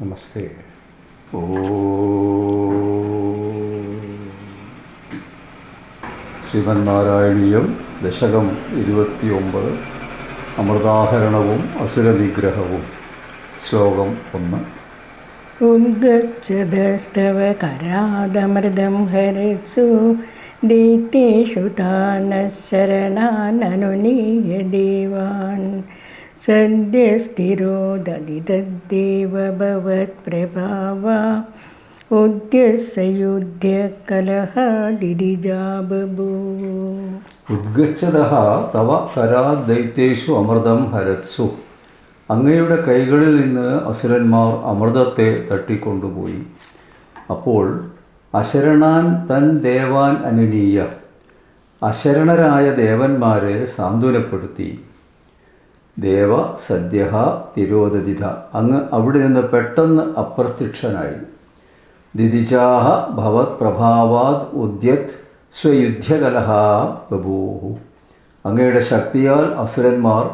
നമസ്തേ. ശ്രീമന്നാരായണീയം ദശകം 29 അമൃതാഹരണവും അസുരനിഗ്രഹവും. ശ്ലോകം 1. ഉദ്ഗച്ഛതസ്തവ കരാദമൃതം ഹരത്സു ദൈത്യേഷു താനഃ ശരണാനനുനീയ ദേവാൻ സദ്യസ്ഥിരോ ദദി തദ്ദേവ ഭവത്പ്രഭാവ ഉദ്യസ്സയുധ്യ കലഹാദിദിജാ ബഭൂവ. ഉദ്ഗച്ഛതഃ തവ കരാദ് ദൈത്യേഷു അമൃതം ഹരത്സു. അങ്ങയുടെ കൈകളിൽ നിന്ന് അസുരന്മാർ അമൃതത്തെ തട്ടിക്കൊണ്ടുപോയി. അപ്പോൾ അശരണാൻ തൻ ദേവാൻ അനുനീയ, അശരണരായ ദേവന്മാരെ സാന്ത്വനപ്പെടുത്തി. ദേവ സദ്യ തിരോദതിഥ, അങ്ങ് അവിടെ നിന്ന് പെട്ടെന്ന് അപ്രത്യക്ഷനായി. ദിദിജാഹ ഭവത് പ്രഭാവാത് ഉദ്യത് സ്വയുധ്യകലഹ ബഭൂഹു. അങ്ങയുടെ ശക്തിയാൽ അസുരന്മാർ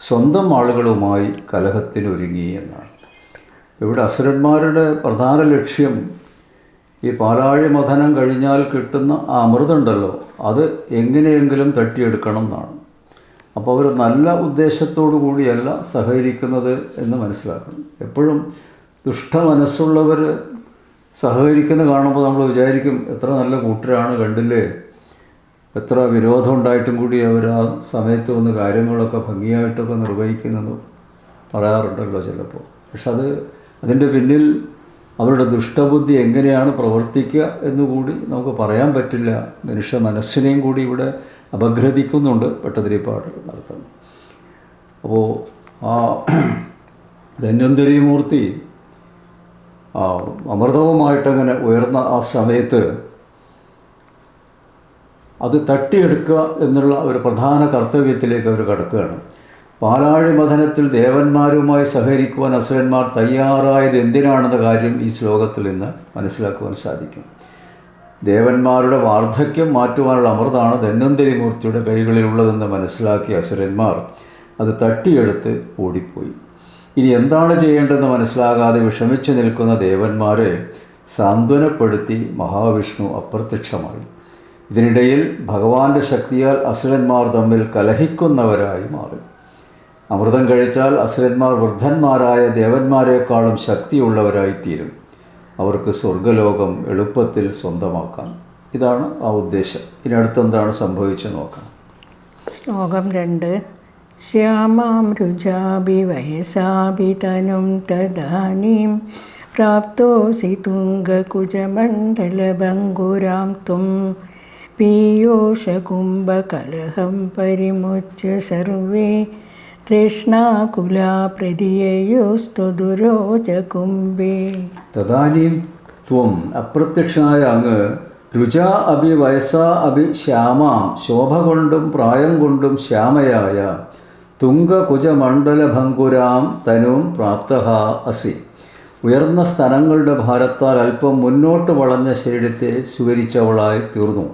സ്വന്തം ആളുകളുമായി കലഹത്തിനൊരുങ്ങി എന്നാണ്. ഇവിടെ അസുരന്മാരുടെ പ്രധാന ലക്ഷ്യം ഈ പാലാഴി മഥനം കഴിഞ്ഞാൽ കിട്ടുന്ന ആ അമൃതമുണ്ടല്ലോ, അത് എങ്ങനെയെങ്കിലും തട്ടിയെടുക്കണം എന്നാണ്. അപ്പോൾ അവർ നല്ല ഉദ്ദേശത്തോടു കൂടിയല്ല സഹകരിക്കുന്നത് എന്ന് മനസ്സിലാക്കണം. എപ്പോഴും ദുഷ്ടമനസ്സുള്ളവർ സഹകരിക്കുന്ന കാണുമ്പോൾ നമ്മൾ വിചാരിക്കും, എത്ര നല്ല കൂട്ടരാണ്, കണ്ടില്ലേ, എത്ര വിരോധം ഉണ്ടായിട്ടും കൂടി അവർ ആ സമയത്ത് വന്ന് കാര്യങ്ങളൊക്കെ ഭംഗിയായിട്ടൊക്കെ നിർവഹിക്കുന്നെന്ന് പറയാറുണ്ടല്ലോ ചിലപ്പോൾ. പക്ഷെ അതിൻ്റെ പിന്നിൽ അവരുടെ ദുഷ്ടബുദ്ധി എങ്ങനെയാണ് പ്രവർത്തിക്കുക എന്നുകൂടി നമുക്ക് പറയാൻ പറ്റില്ല. മനുഷ്യ മനസ്സിനെയും കൂടി ഇവിടെ അപഗ്രഥിക്കുന്നുണ്ട് ഭട്ടതിരിപ്പാട് നടത്തുന്നു. അപ്പോൾ ആ ധന്വന്തരീമൂർത്തി അമൃതവുമായിട്ടങ്ങനെ ഉയർന്ന ആ സമയത്ത് അത് തട്ടിയെടുക്കുക എന്നുള്ള ഒരു പ്രധാന കർത്തവ്യത്തിലേക്ക് അവർ കടക്കുകയാണ്. പാലാഴി മഥനത്തിൽ ദേവന്മാരുമായി സഹകരിക്കുവാൻ അസുരന്മാർ തയ്യാറായത് എന്തിനാണെന്ന കാര്യം ഈ ശ്ലോകത്തിൽ നിന്ന് മനസ്സിലാക്കുവാൻ സാധിക്കും. ദേവന്മാരുടെ വാർദ്ധക്യം മാറ്റുവാനുള്ള അമൃതാണ് ധന്വന്തരിമൂർത്തിയുടെ കൈകളിലുള്ളതെന്ന് മനസ്സിലാക്കിയ അസുരന്മാർ അത് തട്ടിയെടുത്ത് ഓടിപ്പോയി. ഇനി എന്താണ് ചെയ്യേണ്ടതെന്ന് മനസ്സിലാകാതെ വിഷമിച്ചു നിൽക്കുന്ന ദേവന്മാരെ സാന്ത്വനപ്പെടുത്തി മഹാവിഷ്ണു അപ്രത്യക്ഷമായി. ഇതിനിടയിൽ ഭഗവാന്റെ ശക്തിയാൽ അസുരന്മാർ തമ്മിൽ കലഹിക്കുന്നവരായി മാറി. അമൃതം കഴിച്ചാൽ അസുരന്മാർ വൃദ്ധന്മാരായ ദേവന്മാരെക്കാളും ശക്തിയുള്ളവരായിത്തീരും. അവർക്ക് സ്വർഗലോകം എളുപ്പത്തിൽ സ്വന്തമാക്കാം. ഇതാണ് ആ ഉദ്ദേശം. ഇനി അടുത്തെന്താണ് സംഭവിച്ചു നോക്കാം. ശ്ലോകം 2. ശ്യാമാം രുജാഭി വയസാഭി തനും തദാനീം പ്രാപ്തോസി തുംഗകുജമണ്ഡലഭംഗുരാം ത്വം പീയൂഷകുംഭകലഹം പരിമുച്യ സർവേ തൃഷ്ണാകുലാ പ്രതിയയോസ്തുദുരോചകുംഭേ. തദാനീം ത്വം, അപ്രത്യക്ഷനായ അങ്ങ്, രുചാ അഭി വയസാ അഭി ശ്യാമാം, ശോഭ കൊണ്ടും പ്രായം കൊണ്ടും ശ്യാമയായ, തുംഗകുജമണ്ഡലഭംഗുരാം തനും പ്രാപ്തഃ അസി, ഉയർന്ന സ്ഥലങ്ങളുടെ ഭാരത്താൽ അല്പം മുന്നോട്ട് വളഞ്ഞ ശരീരത്തെ സ്വീകരിച്ചവളായി തീർന്നു.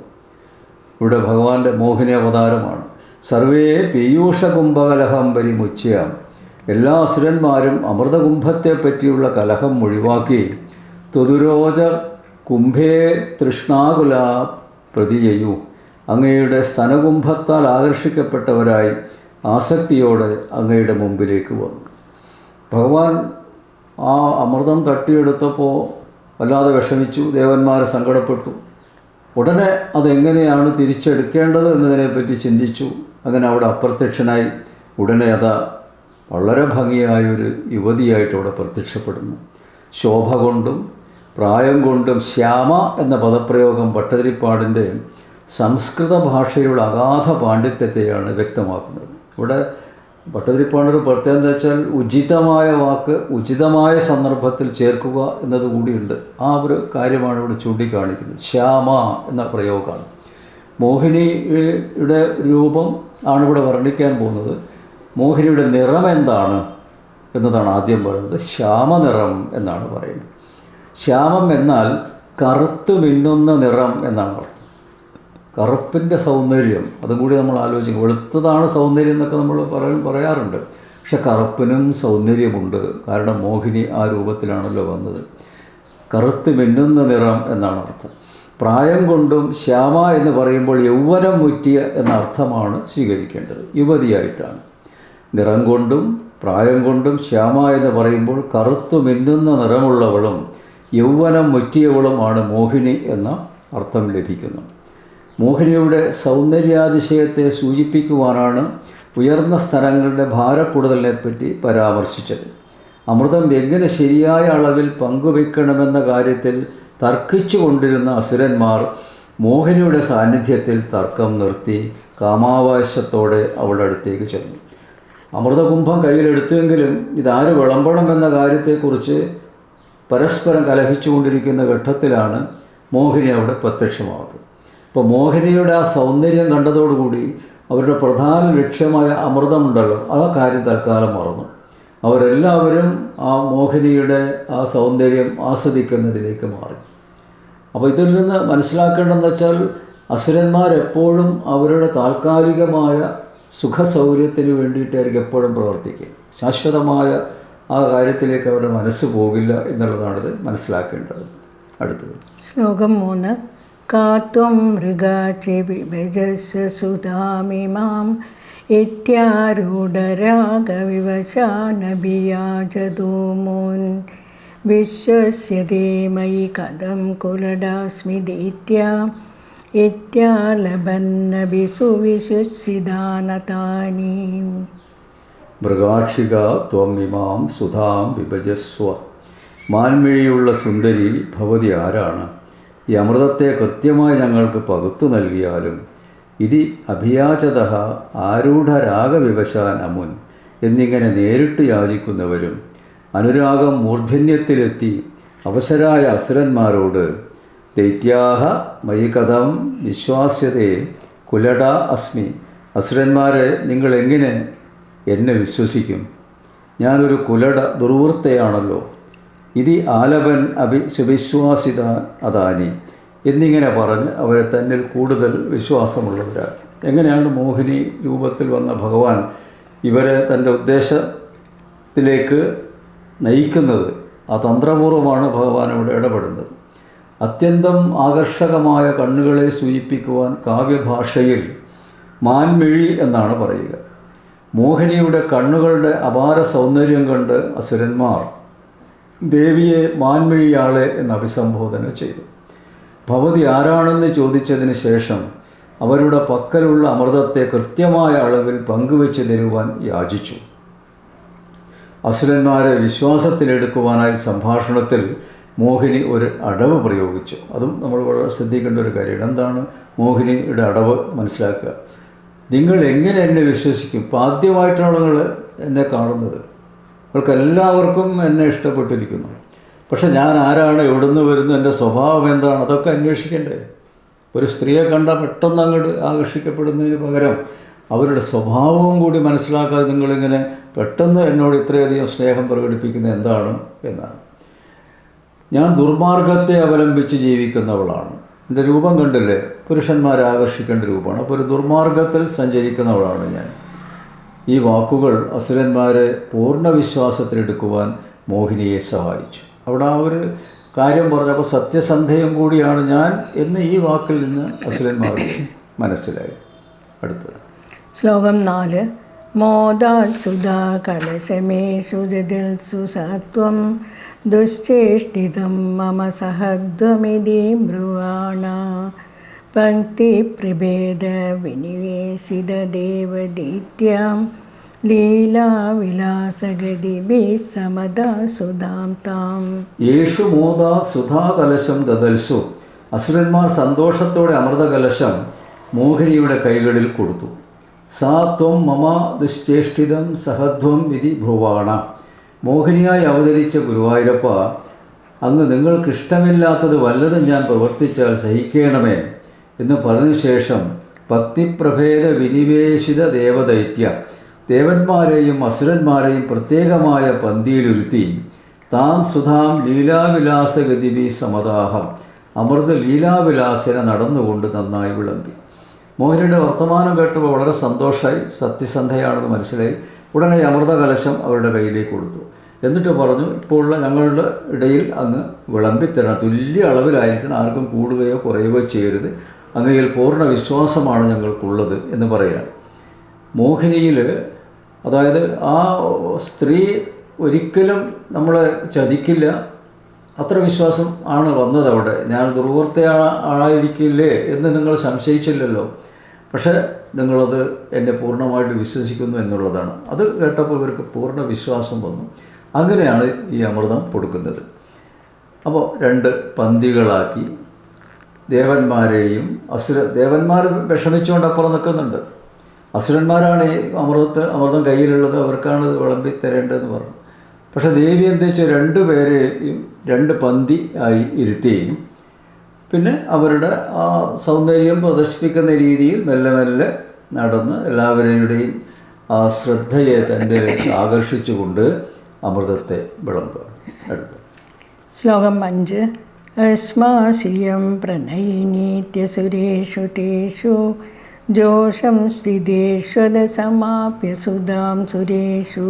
ഇവിടെ ഭഗവാന്റെ മോഹിനി അവതാരമാണ്. സർവേ പീയൂഷകുംഭകലഹം പരിമുച്യ, എല്ലാ അസുരന്മാരും അമൃതകുംഭത്തെ പറ്റിയുള്ള കലഹം ഒഴിവാക്കി ത്വതുരോച കുംഭേ തൃഷ്ണാകുല പ്രതിയയു, അങ്ങയുടെ സ്തനകുംഭത്താൽ ആകർഷിക്കപ്പെട്ടവരായി ആസക്തിയോടെ അങ്ങയുടെ മുമ്പിലേക്ക് വന്നു. ഭഗവാൻ ആ അമൃതം തട്ടിയെടുത്തപ്പോൾ വല്ലാതെ വിഷമിച്ചു, ദേവന്മാരെ സങ്കടപ്പെട്ടു. ഉടനെ അതെങ്ങനെയാണ് തിരിച്ചെടുക്കേണ്ടത് എന്നതിനെപ്പറ്റി ചിന്തിച്ചു. അങ്ങനെ അവിടെ അപ്രത്യക്ഷനായി. ഉടനെ വളരെ ഭംഗിയായൊരു യുവതിയായിട്ട് അവിടെ പ്രത്യക്ഷപ്പെടുന്നു. ശോഭ കൊണ്ടും പ്രായം കൊണ്ടും ശ്യാമ എന്ന പദപ്രയോഗം ഭട്ടതിരിപ്പാടിൻ്റെ സംസ്കൃത ഭാഷയുടെ അഗാധ പാണ്ഡിത്യത്തെയാണ് വ്യക്തമാക്കുന്നത്. ഇവിടെ ഭട്ടതിരിപ്പാടിൻ്റെ പ്രത്യേകത എന്താ വെച്ചാൽ ഉചിതമായ വാക്ക് ഉചിതമായ സന്ദർഭത്തിൽ ചേർക്കുക എന്നതുകൂടിയുണ്ട്. ആ ഒരു കാര്യമാണ് ഇവിടെ ചൂണ്ടിക്കാണിക്കുന്നത്. ശ്യാമ എന്ന പ്രയോഗമാണ്. മോഹിനിയുടെ രൂപം ആണ് ഇവിടെ വർണ്ണിക്കാൻ പോകുന്നത്. മോഹിനിയുടെ നിറം എന്താണ് എന്നതാണ് ആദ്യം പറയുന്നത്. ശ്യാമനിറം എന്നാണ് പറയുന്നത്. ശ്യാമം എന്നാൽ കറുത്തു മിന്നുന്ന നിറം എന്നാണ് അർത്ഥം. കറുപ്പിൻ്റെ സൗന്ദര്യം അതും കൂടി നമ്മൾ ആലോചിക്കും. വെളുത്തതാണ് സൗന്ദര്യം എന്നൊക്കെ നമ്മൾ പറയാറുണ്ട്. പക്ഷെ കറുപ്പിനും സൗന്ദര്യമുണ്ട്. കാരണം മോഹിനി ആ രൂപത്തിലാണല്ലോ വന്നത്. കറുത്ത് മിന്നുന്ന നിറം എന്നാണ് അർത്ഥം. പ്രായം കൊണ്ടും ശ്യാമ എന്ന് പറയുമ്പോൾ യൗവനം മുറ്റിയ എന്ന അർത്ഥമാണ് സ്വീകരിക്കേണ്ടത്. യുവതിയായിട്ടാണ്. നിറം കൊണ്ടും പ്രായം കൊണ്ടും ശ്യാമ എന്ന് പറയുമ്പോൾ കറുത്തു മിന്നുന്ന നിറമുള്ളവളും യൗവനം മുറ്റിയവളുമാണ് മോഹിനി എന്ന അർത്ഥം ലഭിക്കുന്നു. മോഹിനിയുടെ സൗന്ദര്യാതിശയത്തെ സൂചിപ്പിക്കുവാനാണ് ഉയർന്ന സ്ഥലങ്ങളുടെ ഭാരക്കൂടുതലിനെപ്പറ്റി പരാമർശിച്ചത്. അമൃതം എങ്ങനെ ശരിയായ അളവിൽ പങ്കുവയ്ക്കണമെന്ന കാര്യത്തിൽ തർക്കിച്ചു കൊണ്ടിരുന്ന അസുരന്മാർ മോഹിനിയുടെ സാന്നിധ്യത്തിൽ തർക്കം നിർത്തി കാമാവേശത്തോടെ അവളുടെ അടുത്തേക്ക് ചെന്നു. അമൃതകുംഭം കയ്യിലെടുത്തുവെങ്കിലും ഇതാര് വിളമ്പണമെന്ന കാര്യത്തെക്കുറിച്ച് പരസ്പരം കലഹിച്ചുകൊണ്ടിരിക്കുന്ന ഘട്ടത്തിലാണ് മോഹിനി അവിടെ പ്രത്യക്ഷമാകുന്നത്. അപ്പോൾ മോഹിനിയുടെ ആ സൗന്ദര്യം കണ്ടതോടുകൂടി അവരുടെ പ്രധാന ലക്ഷ്യമായ അമൃതമുണ്ടല്ലോ, ആ കാര്യം തൽക്കാലം മറന്നു. അവരെല്ലാവരും ആ മോഹിനിയുടെ ആ സൗന്ദര്യം ആസ്വദിക്കുന്നതിലേക്ക് മാറി. അപ്പോൾ ഇതിൽ നിന്ന് മനസ്സിലാക്കേണ്ടതെന്ന് വെച്ചാൽ അസുരന്മാരെപ്പോഴും അവരുടെ താൽക്കാലികമായ സുഖസൗകര്യത്തിന് വേണ്ടിയിട്ടായിരിക്കും എപ്പോഴും പ്രവർത്തിക്കുക. ശാശ്വതമായ ആ കാര്യത്തിലേക്ക് അവരുടെ മനസ്സ് പോകില്ല എന്നുള്ളതാണിത് മനസ്സിലാക്കേണ്ടത്. അടുത്തത് ശ്ലോകം 3. കാത്വം മൃഗാചി വിഭജസ്യ സുധാമിമാം ഇത്യാരൂഢരാഗവിവശാനഭിയാചതോമോൻ വിശ്വസ്യതേ മയി കഥം കുലടാസ്മി ദൈത്യാ ഇത്യാലബന്നഭിസുവിശുസിദാനതാനി. മൃഗാക്ഷിക ത്വം ഇമാം സുധാം വിഭജസ്വ. മാൻമിഴിയുള്ള സുന്ദരി ഭവതി ആരാണ്? ഈ അമൃതത്തെ കൃത്യമായി ഞങ്ങൾക്ക് പകുത്തു നൽകിയാലും ഇതി അഭിയാചത ആരൂഢരാഗവിവശാൻ അമുൻ എന്നിങ്ങനെ നേരിട്ട് യാചിക്കുന്നവരും അനുരാഗം മൂർധന്യത്തിലെത്തി അവശരായ അസുരന്മാരോട് ദൈത്യാഹ മയി കഥം വിശ്വാസ്യതേ കുലട അസ്മി. അസുരന്മാരെ നിങ്ങളെങ്ങനെ എന്നെ വിശ്വസിക്കും? ഞാനൊരു കുലട ദുർവൃത്തയാണല്ലോ. ഇതി ആലപൻ സുവിശ്വാസിത അദാനി എന്നിങ്ങനെ പറഞ്ഞ് അവരെ തന്നിൽ കൂടുതൽ വിശ്വാസമുള്ളവരാണ്. എങ്ങനെയാണ് മോഹിനി രൂപത്തിൽ വന്ന ഭഗവാൻ ഇവരെ തൻ്റെ ഉദ്ദേശത്തിലേക്ക് നയിക്കുന്നത്? ആ തന്ത്രപൂർവ്വമാണ് ഭഗവാൻ ഇവിടെ ഇടപെടുന്നത്. അത്യന്തം ആകർഷകമായ കണ്ണുകളെ സൂചിപ്പിക്കുവാൻ കാവ്യഭാഷയിൽ മാൻമിഴി എന്നാണ് പറയുക. മോഹിനിയുടെ കണ്ണുകളുടെ അപാര സൗന്ദര്യം കണ്ട് അസുരന്മാർ ദേവിയെ മാൻമിഴിയാളെ എന്ന് അഭിസംബോധന ചെയ്തു. ഭവതി ആരാണെന്ന് ചോദിച്ചതിന് ശേഷം അവരുടെ പക്കലുള്ള അമൃതത്തെ കൃത്യമായ അളവിൽ പങ്കുവെച്ച് തരുവാൻ യാചിച്ചു. അസുരന്മാരെ വിശ്വാസത്തിലെടുക്കുവാനായി സംഭാഷണത്തിൽ മോഹിനി ഒരു അടവ് പ്രയോഗിച്ചു. അതും നമ്മൾ വളരെ ശ്രദ്ധിക്കേണ്ട ഒരു കാര്യമാണ്. എന്താണ് മോഹിനിയുടെ അടവ്? മനസ്സിലാക്കുക. നിങ്ങൾ എങ്ങനെ എന്നെ വിശ്വസിക്കും? ഇപ്പോൾ ആദ്യമായിട്ടാണ് നിങ്ങൾ എന്നെ കാണുന്നത്. നിങ്ങൾക്ക് എല്ലാവർക്കും എന്നെ ഇഷ്ടപ്പെട്ടിരിക്കുന്നു. പക്ഷെ ഞാൻ ആരാണ്, എവിടുന്ന് വരുന്നു, എൻ്റെ സ്വഭാവം എന്താണ്, അതൊക്കെ അന്വേഷിക്കണ്ടേ? ഒരു സ്ത്രീയെ കണ്ടാൽ പെട്ടെന്ന് അങ്ങോട്ട് ആകർഷിക്കപ്പെടുന്നതിന് പകരം അവരുടെ സ്വഭാവവും കൂടി മനസ്സിലാക്കാതെ നിങ്ങളിങ്ങനെ പെട്ടെന്ന് എന്നോട് ഇത്രയധികം സ്നേഹം പ്രകടിപ്പിക്കുന്നത് എന്താണ് എന്നാണ്. ഞാൻ ദുർമാർഗത്തെ അവലംബിച്ച് ജീവിക്കുന്നവളാണ്. എൻ്റെ രൂപം കണ്ടില്ലേ, പുരുഷന്മാരെ ആകർഷിക്കേണ്ട രൂപമാണ്. അപ്പോൾ ഒരു ദുർമാർഗത്തിൽ സഞ്ചരിക്കുന്നവളാണ് ഞാൻ. ഈ വാക്കുകൾ അസുരന്മാരെ പൂർണ്ണ വിശ്വാസത്തിലെടുക്കുവാൻ മോഹിനിയെ സഹായിച്ചു. അവിടെ ആ ഒരു കാര്യം പറഞ്ഞപ്പോൾ സത്യസന്ധയും കൂടിയാണ് ഞാൻ എന്ന് ഈ വാക്കിൽ നിന്ന് അസുരന്മാർക്ക് മനസ്സിലായി. അടുത്തത് ശ്ലോകം 4. മോദാത് സുധാ കലശമേഷു ജതിൽ സുസത്വം ദുശ്ചേഷ്ടിതം മമ സഹധ്വമിതി ബ്രുവാണ പങ്ക്തിപ്രഭേദ വിനിവേശിത ദേവദൈത്യാം ലീലാവിലാസഗതിഭിः സമദാ സുധാം താം. യേഷു മോദാ സുധാകലശം ദദൽസു. അസുരന്മാർ സന്തോഷത്തോടെ അമൃതകലശം മോഹിനിയുടെ കൈകളിൽ കൊടുത്തു. സാ ത്വം മമ ദുശ്ചേഷ്ടിതം സഹധ്വം വിധി ഭ്രുവാണ. മോഹിനിയായി അവതരിച്ച ഗുരുവായൂരപ്പ, അങ്ങ് നിങ്ങൾക്കിഷ്ടമില്ലാത്തത് വല്ലതും ഞാൻ പ്രവർത്തിച്ചാൽ സഹിക്കണമേ എന്ന് പറഞ്ഞ ശേഷം ഭക്തിപ്രഭേദ വിനിവേശിത ദേവദൈത്യ, ദേവന്മാരെയും അസുരന്മാരെയും പ്രത്യേകമായ പന്തിയിലിരുത്തി താം സുധാം ലീലാവിലാസഗതിഭി സമദാഹം, അമൃത ലീലാവിലാസന നടന്നുകൊണ്ട് നന്നായി വിളമ്പി. മോഹിനിയുടെ വർത്തമാനം കേട്ടപ്പോൾ വളരെ സന്തോഷമായി. സത്യസന്ധയാണെന്ന് മനസ്സിലായി. ഉടനെ ഈ അമൃത കലശം അവരുടെ കയ്യിലേക്ക് കൊടുത്തു. എന്നിട്ട് പറഞ്ഞു, ഇപ്പോൾ ഉള്ള ഞങ്ങളുടെ ഇടയിൽ അങ്ങ് വിളമ്പിത്തരണം, തുല്യ അളവിലായിരിക്കണം, ആർക്കും കൂടുകയോ കുറയുകയോ ചെയ്യരുത്, അങ്ങയിൽ പൂർണ്ണ വിശ്വാസമാണ് ഞങ്ങൾക്കുള്ളത് എന്ന് പറയുകയാണ്. മോഹിനിയിൽ, അതായത് ആ സ്ത്രീ ഒരിക്കലും നമ്മളെ ചതിക്കില്ല, അത്ര വിശ്വാസം ആണ് വന്നത് അവിടെ. ഞാൻ ദുർവൃത്തയായിരിക്കില്ലേ എന്ന് നിങ്ങൾ സംശയിച്ചില്ലല്ലോ, പക്ഷേ നിങ്ങളത് എന്നെ പൂർണ്ണമായിട്ട് വിശ്വസിക്കുന്നു എന്നുള്ളതാണ്. അത് കേട്ടപ്പോൾ ഇവർക്ക് പൂർണ്ണ വിശ്വാസം വന്നു. അങ്ങനെയാണ് ഈ അമൃതം കൊടുക്കുന്നത്. അപ്പോൾ 2 പന്തികളാക്കി ദേവന്മാരെയും ദേവന്മാർ വിഷമിച്ചുകൊണ്ട് അപ്പുറം നിൽക്കുന്നുണ്ട്. അസുരന്മാരാണ് ഈ അമൃതം കയ്യിലുള്ളത്, അവർക്കാണ് ഇത് വിളമ്പി തരേണ്ടതെന്ന് പറഞ്ഞു. പക്ഷെ ദേവി എന്താ വെച്ചാൽ 2 പേരെയും 2 പന്തി ആയി ഇരുത്തുകയും പിന്നെ അവരുടെ ആ സൗന്ദര്യം പ്രദർശിപ്പിക്കുന്ന രീതിയിൽ മെല്ലെ മെല്ലെ നടന്ന് എല്ലാവരുടെയും ആ ശ്രദ്ധയെ തൻ്റെ ആകർഷിച്ചുകൊണ്ട് അമൃതത്തെ വിളമ്പുക. അടുത്ത് ശ്ലോകം 5. അസ്മാസിയം പ്രണയിനീത്യസുരേഷു തേഷു ജോഷം സ്ഥിതേഷ്വത സമാപ്യ സുധാം സുരേഷു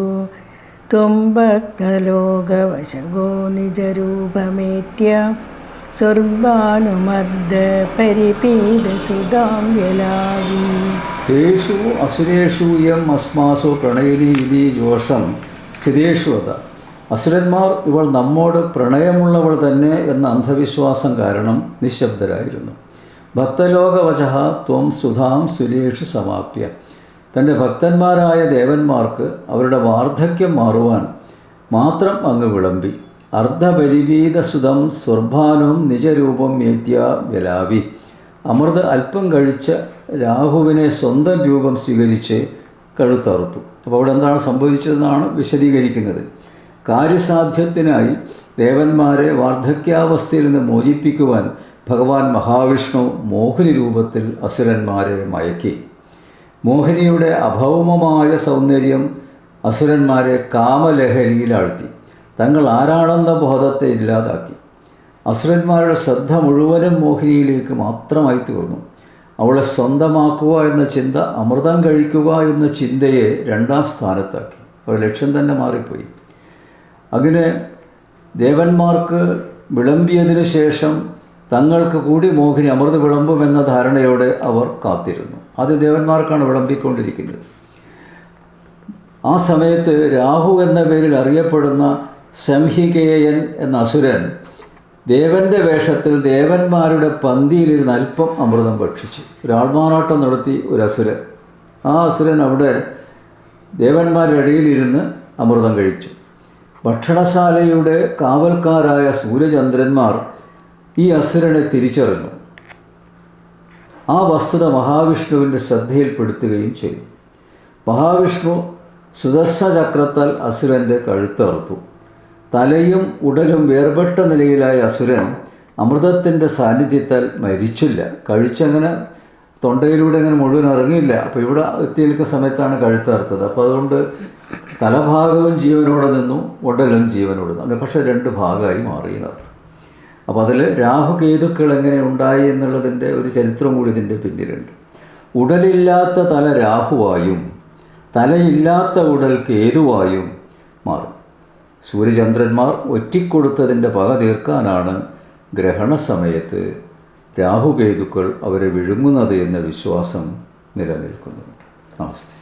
ത്വം ഭക്തലോകവശഗോ നിജരൂപമേത്യ സ്വർഭാനുമർദ്ദ പരിപീതസുധാം വ്യലാവി. തേഷു അസുരേഷു യം അസ്മാസു പ്രണയിനി ഇതി ജോഷം സ്ഥിതേഷു അത. അസുരന്മാർ ഇവൾ നമ്മോട് പ്രണയമുള്ളവൾ തന്നെ എന്ന അന്ധവിശ്വാസം കാരണം നിശബ്ദരായിരുന്നു. ഭക്തലോകവശഃ ത്വം സുധാം സുരേഷു സമാപ്യ. തൻ്റെ ഭക്തന്മാരായ ദേവന്മാർക്ക് അവരുടെ വാർദ്ധക്യം മാറുവാൻ മാത്രം അങ്ങ് വിളമ്പി. അർദ്ധപരിവീതസുതം സ്വർഭാനും നിജരൂപം ഏത്യ വ്യലാവി. അമൃത് അല്പം കഴിച്ച രാഹുവിനെ സ്വന്തം രൂപം സ്വീകരിച്ച് കഴുത്തറുത്തു. അപ്പോൾ അവിടെ എന്താണ് സംഭവിച്ചതെന്നാണ് വിശദീകരിക്കുന്നത്. കാര്യസാധ്യത്തിനായി ദേവന്മാരെ വാർദ്ധക്യാവസ്ഥയിൽ നിന്ന് മോചിപ്പിക്കുവാൻ ഭഗവാൻ മഹാവിഷ്ണു മോഹിനി രൂപത്തിൽ അസുരന്മാരെ മയക്കി. മോഹിനിയുടെ അഭൗമമായ സൗന്ദര്യം അസുരന്മാരെ കാമലഹരിയിലാഴ്ത്തി. തങ്ങൾ ആരാണെന്ന ബോധത്തെ ഇല്ലാതാക്കി. അസുരന്മാരുടെ ശ്രദ്ധ മുഴുവനും മോഹിനിയിലേക്ക് മാത്രമായി തീർന്നു. അവളെ സ്വന്തമാക്കുക എന്ന ചിന്ത അമൃതം കഴിക്കുക എന്ന ചിന്തയെ 2ാം സ്ഥാനത്താക്കി. അവരുടെ ലക്ഷ്യം തന്നെ മാറിപ്പോയി. അങ്ങനെ ദേവന്മാർക്ക് വിളമ്പിയതിനു ശേഷം തങ്ങൾക്ക് കൂടി മോഹിനി അമൃത് വിളമ്പുമെന്ന ധാരണയോടെ അവർ കാത്തിരുന്നു. അത് ദേവന്മാർക്കാണ് വിളമ്പിക്കൊണ്ടിരിക്കുന്നത്. ആ സമയത്ത് രാഹു എന്ന പേരിൽ അറിയപ്പെടുന്ന സംഹികേയൻ എന്ന അസുരൻ ദേവൻ്റെ വേഷത്തിൽ ദേവന്മാരുടെ പന്തിയിലിരുന്ന് അല്പം അമൃതം ഭക്ഷിച്ചു. ഒരാൾമാറാട്ടം നടത്തി ഒരു അസുരൻ. ആ അസുരൻ അവിടെ ദേവന്മാരുടെ ഇടയിലിരുന്ന് അമൃതം കഴിച്ചു. ഭക്ഷണശാലയുടെ കാവൽക്കാരായ സൂര്യചന്ദ്രന്മാർ ഈ അസുരനെ തിരിച്ചറിഞ്ഞു. ആ വസ്തുത മഹാവിഷ്ണുവിൻ്റെ ശ്രദ്ധയിൽപ്പെടുത്തുകയും ചെയ്തു. മഹാവിഷ്ണു സുദർശന ചക്രത്താൽ അസുരൻ്റെ കഴുത്തറുത്തു. തലയും ഉടലും വേർപെട്ട നിലയിലായ അസുരൻ അമൃതത്തിൻ്റെ സാന്നിധ്യത്താൽ മരിച്ചില്ല. കഴിച്ചങ്ങനെ തൊണ്ടയിലൂടെ അങ്ങനെ മുഴുവൻ ഇറങ്ങിയില്ല. അപ്പോൾ ഇവിടെ എത്തി നിൽക്കുന്ന സമയത്താണ് കഴുത്തറുത്തത്. അപ്പോൾ അതുകൊണ്ട് തലഭാഗവും ജീവനോടെ നിന്നു, ഉടലും ജീവനോടെ നിന്നു. പക്ഷേ 2 ഭാഗമായി മാറിയെന്നർത്ഥം. അപ്പോൾ അതിൽ രാഹുകേതുക്കൾ എങ്ങനെ ഉണ്ടായി എന്നുള്ളതിൻ്റെ ഒരു ചരിത്രം കൂടി ഇതിൻ്റെ പിന്നിലുണ്ട്. ഉടലില്ലാത്ത തല രാഹുവായും തലയില്ലാത്ത ഉടൽ കേതുവായും മാറും. സൂര്യചന്ദ്രന്മാർ ഒറ്റിക്കൊടുത്തതിൻ്റെ പക തീർക്കാനാണ് ഗ്രഹണസമയത്ത് രാഹുകേതുക്കൾ അവരെ വിഴുങ്ങുന്നത് എന്ന വിശ്വാസം നിലനിൽക്കുന്നു. നമസ്തേ.